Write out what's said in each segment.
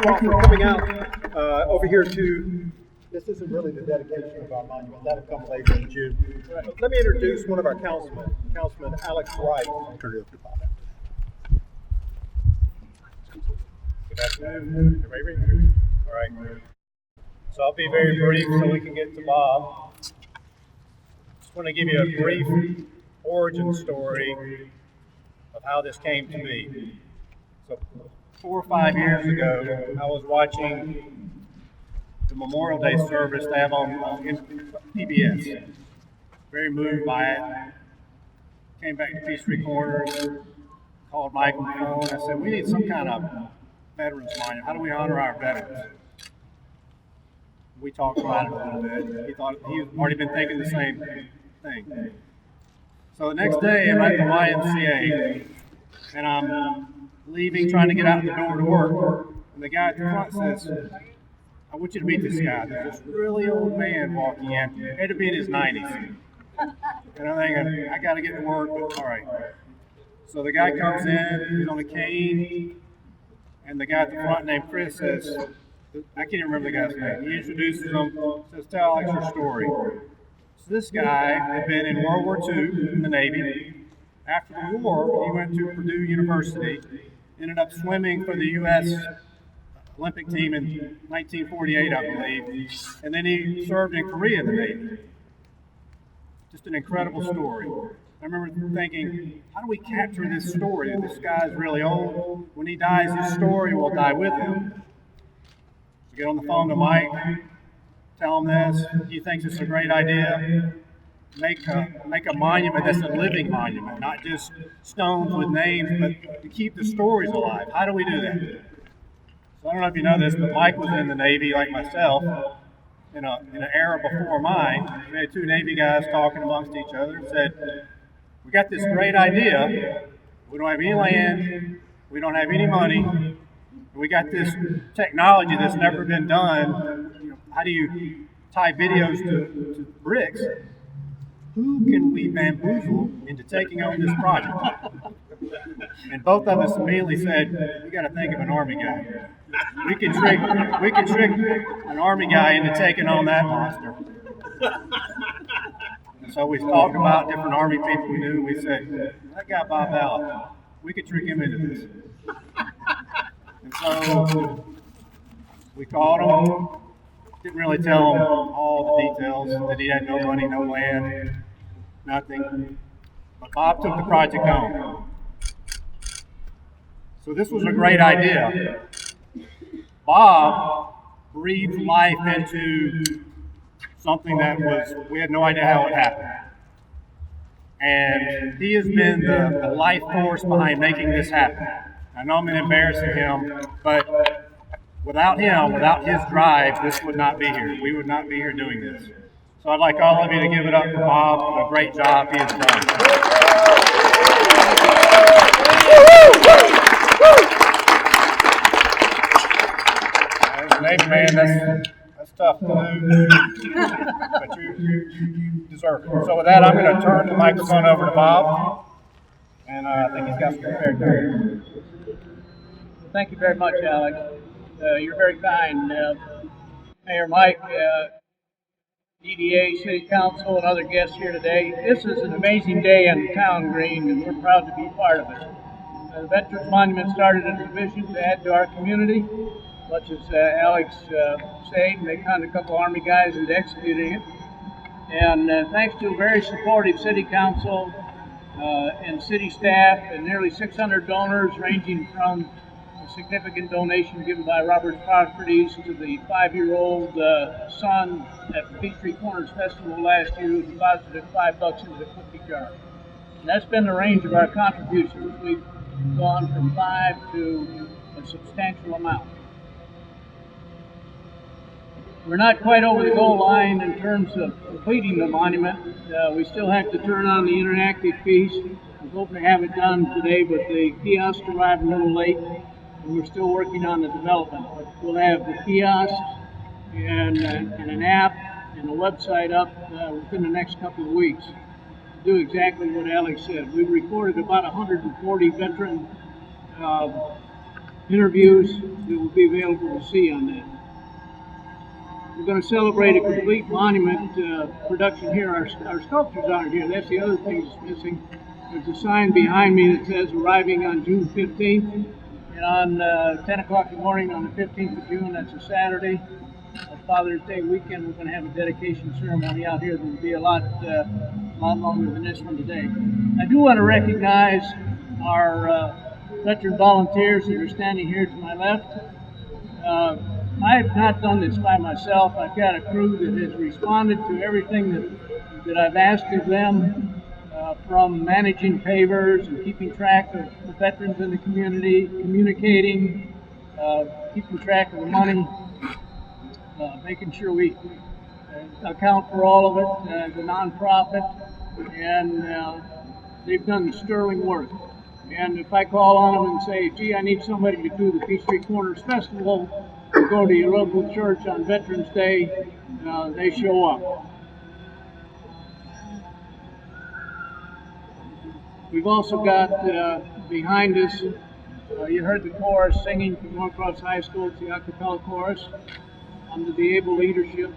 you all for coming out over here to. This isn't really the dedication of our monument. That'll come later in June. Let me introduce one of our councilmen, Councilman Alex Wright. I'll turn it over to Bob. Good afternoon. Everybody ready? All right. So I'll be very brief so we can get to Bob. Just want to give you a brief origin story of how this came to be. So 4 or 5 years ago, I was watching the Memorial Day service they have on PBS. Very moved by it. Came back to Peachtree Corners, called Mike on the phone. I said, we need some kind of veterans monument. How do we honor our veterans? We talked about it a little bit. He thought he had already been thinking the same thing. So the next day, I'm at the YMCA, and I'm leaving, trying to get out the door to work. And the guy at the front says, I want you to meet this guy. There's this really old man walking in. He had to be in his 90s. And I'm thinking, I got to get to work, but all right. So the guy comes in, he's on a cane, and the guy at the front named Chris says, I can't even remember the guy's name. He introduces him, says, tell Alex your story. So this guy had been in World War II in the Navy. After the war, he went to Purdue University, ended up swimming for the U.S. Olympic team in 1948, I believe, and then he served in Korea in the Navy. Just an incredible story. I remember thinking, how do we capture this story? This guy's really old. When he dies, his story will die with him. So get on the phone to Mike, tell him this. He thinks it's a great idea. Make a monument that's a living monument, not just stones with names, but to keep the stories alive. How do we do that? So I don't know if you know this, but Mike was in the Navy like myself in an era before mine. We had 2 Navy guys talking amongst each other and said, we got this great idea. We don't have any land. We don't have any money. We got this technology that's never been done. You know, how do you tie videos to bricks? Who can we bamboozle into taking over this project? And both of us immediately said, we got to think of an Army guy. We can trick an Army guy into taking on that monster. And so we talked about different Army people we knew, and we said, that guy Bob Allen, we could trick him into this. And so we called him, didn't really tell him all the details, that he had no money, no land, nothing. But Bob took the project on. So this was a great idea. Bob breathed life into something that we had no idea how it happened. And he has been the life force behind making this happen. I know I'm embarrassing him, but without him, without his drive, this would not be here. We would not be here doing this. So I'd like all of you to give it up for Bob for the great job he has done. As a Navy man, that's tough to do, but you deserve it. So with that, I'm going to turn the microphone over to Bob, and I think he's got some prepared there. Thank you very much, Alex. You're very kind. Mayor Mike, EDA, City Council, and other guests here today. This is an amazing day on the town green, and we're proud to be part of it. The Veterans Monument started as a vision to add to our community, much as Alex said, and they found a couple Army guys into executing it. And thanks to a very supportive City Council and city staff and nearly 600 donors, ranging from a significant donation given by Roberts Properties to the 5-year-old son at the Peachtree Corners Festival last year who deposited $5 into the cookie jar. And that's been the range of our contributions. We've gone from 5 to a substantial amount. We're not quite over the goal line in terms of completing the monument. We still have to turn on the interactive piece. We hope to have it done today, but the kiosk arrived a little late, and we're still working on the development. But we'll have the kiosk and an app and a website up within the next couple of weeks to do exactly what Alex said. We've recorded about 140 veteran interviews that will be available to see on that. We're going to celebrate a complete monument production here. Our sculptures aren't here. That's the other thing that's missing. There's a sign behind me that says arriving on June 15th. And on 10 o'clock in the morning on the 15th of June, that's a Saturday, Father's Day weekend, we're going to have a dedication ceremony out here that will be a lot longer than this one today. I do want to recognize our veteran volunteers that are standing here to my left. I have not done this by myself. I've got a crew that has responded to everything that I've asked of them, from managing pavers and keeping track of the veterans in the community, communicating, keeping track of the money, making sure we account for all of it as a nonprofit, and they've done sterling work. And if I call on them and say, gee, I need somebody to do the Peachtree Corners Festival, or go to your local church on Veterans Day, they show up. We've also got behind us, you heard the chorus singing from Norcross High School. It's the a cappella chorus under the able leadership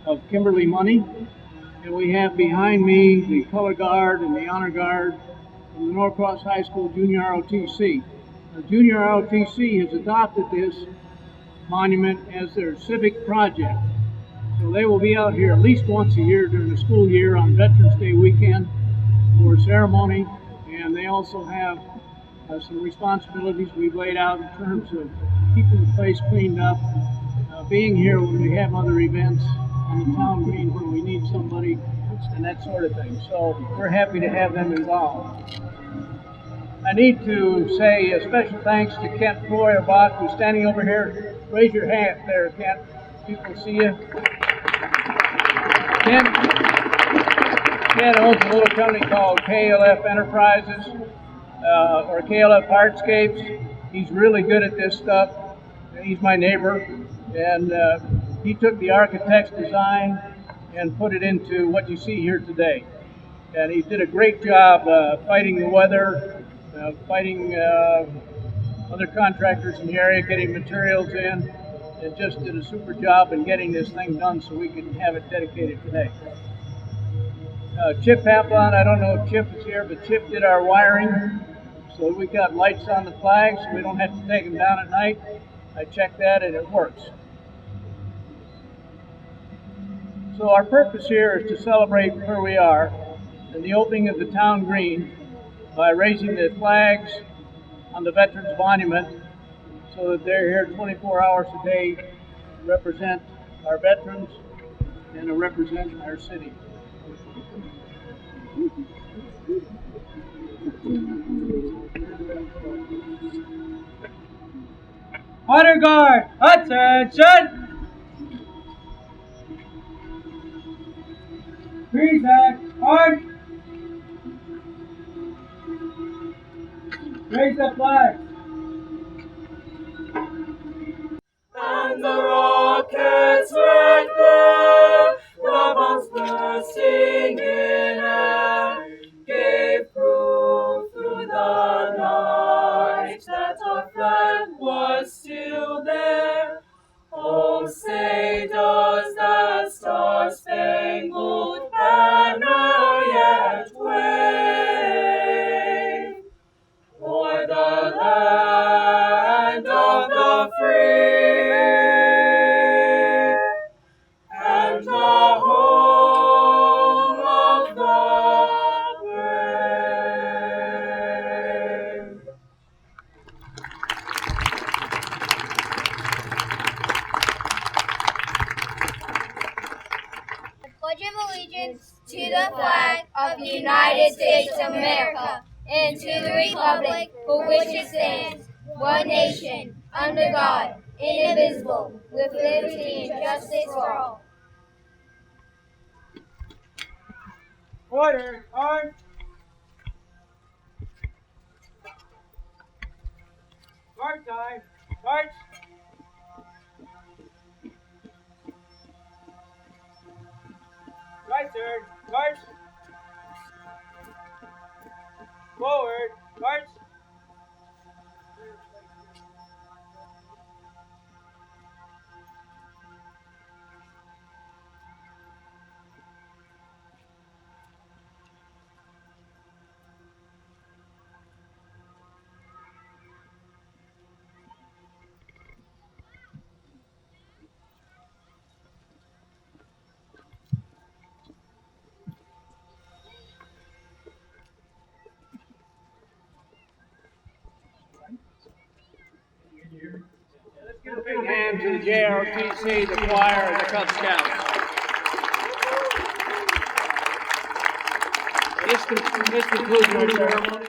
of Kimberly Money. And we have behind me the color guard and the honor guard from the Norcross High School Junior ROTC. The Junior ROTC has adopted this monument as their civic project. So they will be out here at least once a year during the school year on Veterans Day weekend for a ceremony, and they also have some responsibilities we've laid out in terms of keeping the place cleaned up, being here when we have other events on the town green when we need somebody, and that sort of thing. So we're happy to have them involved. I need to say a special thanks to Kent Floyerbach, who's standing over here. Raise your hand there, Kent. People see you. Kent owns a little company called KLF Enterprises, or KLF Hardscapes. He's really good at this stuff. He's my neighbor, and he took the architect's design and put it into what you see here today. And he did a great job fighting the weather, fighting other contractors in the area, getting materials in, and just did a super job in getting this thing done so we can have it dedicated today. Chip Haplon, I don't know if Chip is here, but Chip did our wiring, so we got lights on the flags, so we don't have to take them down at night. I checked that and it works. So our purpose here is to celebrate where we are and the opening of the town green by raising the flags on the Veterans Monument so that they're here 24 hours a day to represent our veterans and to represent our city. Honor guard, attention! Present, arch! Raise the flag! And the rockets red glare, the bombs bursting in air, gave proof through the night that our flag was still there. Oh, say does that star-spangled banner yet wave o'er the land of the free and the home of the brave. Pledge of allegiance to the flag of the United States of America and to the republic for which it stands, one nation, under God, indivisible, with liberty and justice for all. Order, arch! Guard time, march! Right turn, march! Forward, march! to the JROTC, the choir, and the Cub Scouts. This concludes our ceremony.